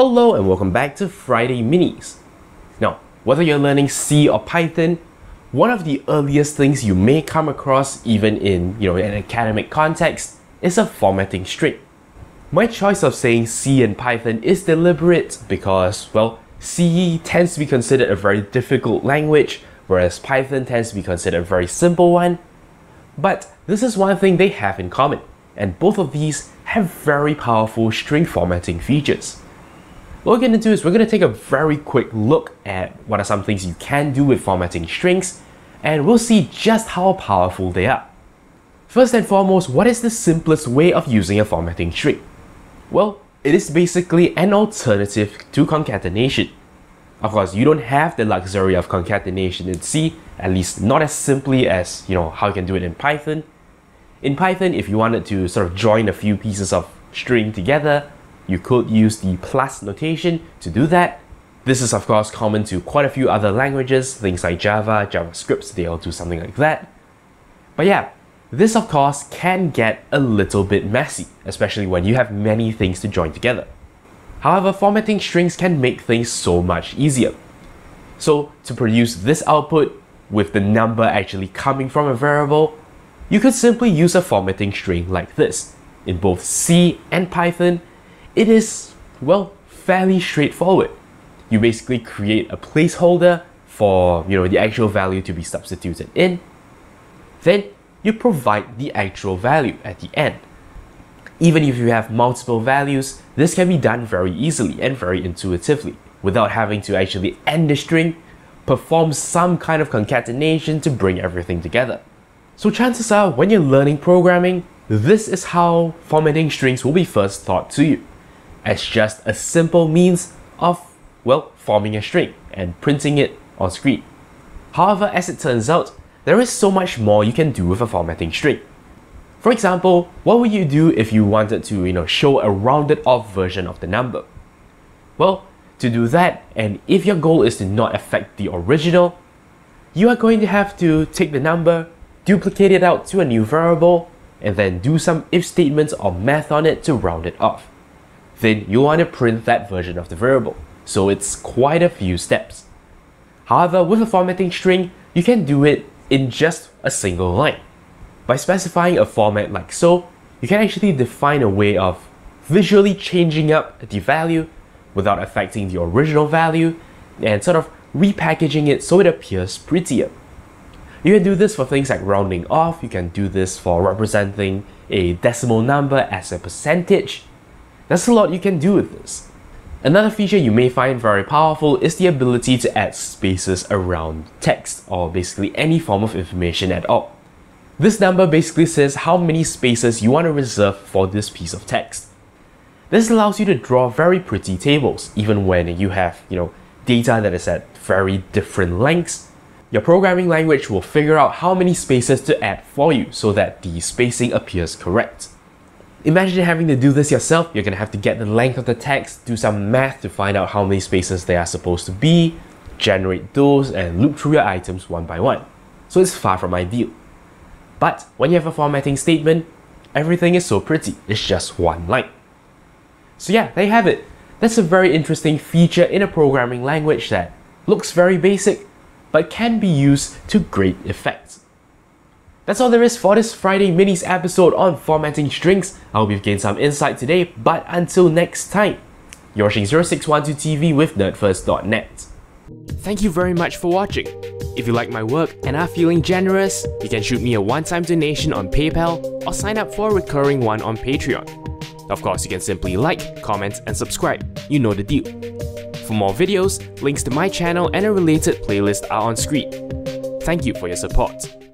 Hello and welcome back to Friday Minis. Now, whether you're learning C or Python, one of the earliest things you may come across even in an academic context is a formatting string. My choice of saying C and Python is deliberate because, well, C tends to be considered a very difficult language, whereas Python tends to be considered a very simple one. But this is one thing they have in common, and both of these have very powerful string formatting features. What we're going to do is we're going to take a very quick look at what are some things you can do with formatting strings, and we'll see just how powerful they are. First and foremost, what is the simplest way of using a formatting string? Well, it is basically an alternative to concatenation. Of course, you don't have the luxury of concatenation in C, at least not as simply as how you can do it in Python. In Python, if you wanted to sort of join a few pieces of string together, you could use the plus notation to do that. This is of course common to quite a few other languages, things like Java, JavaScript, they all do something like that. But yeah, this of course can get a little bit messy, especially when you have many things to join together. However, formatting strings can make things so much easier. So to produce this output with the number actually coming from a variable, you could simply use a formatting string like this. In both C and Python, it is, well, fairly straightforward. You basically create a placeholder for the actual value to be substituted in. Then you provide the actual value at the end. Even if you have multiple values, this can be done very easily and very intuitively without having to actually end the string, perform some kind of concatenation to bring everything together. So chances are when you're learning programming, this is how formatting strings will be first taught to you, as just a simple means of, well, forming a string and printing it on screen. However, as it turns out, there is so much more you can do with a formatting string. For example, what would you do if you wanted to, show a rounded off version of the number? Well, to do that, and if your goal is to not affect the original, you are going to have to take the number, duplicate it out to a new variable, and then do some if statements or math on it to round it off. Then you want to print that version of the variable, so it's quite a few steps. However, with a formatting string, you can do it in just a single line. By specifying a format like so, you can actually define a way of visually changing up the value without affecting the original value and sort of repackaging it so it appears prettier. You can do this for things like rounding off, you can do this for representing a decimal number as a percentage. There's a lot you can do with this. Another feature you may find very powerful is the ability to add spaces around text, or basically any form of information at all. This number basically says how many spaces you want to reserve for this piece of text. This allows you to draw very pretty tables, even when you have, data that is at very different lengths. Your programming language will figure out how many spaces to add for you so that the spacing appears correct. Imagine having to do this yourself. You're going to have to get the length of the text, do some math to find out how many spaces they are supposed to be, generate those, and loop through your items one by one. So it's far from ideal. But when you have a formatting statement, everything is so pretty. It's just one line. So yeah, there you have it. That's a very interesting feature in a programming language that looks very basic, but can be used to great effect. That's all there is for this Friday Minis episode on formatting strings. I hope you've gained some insight today, but until next time, you're watching 0612TV with NERDfirst.net. Thank you very much for watching. If you like my work and are feeling generous, you can shoot me a one-time donation on PayPal or sign up for a recurring one on Patreon. Of course, you can simply like, comment, and subscribe. You know the deal. For more videos, links to my channel and a related playlist are on screen. Thank you for your support.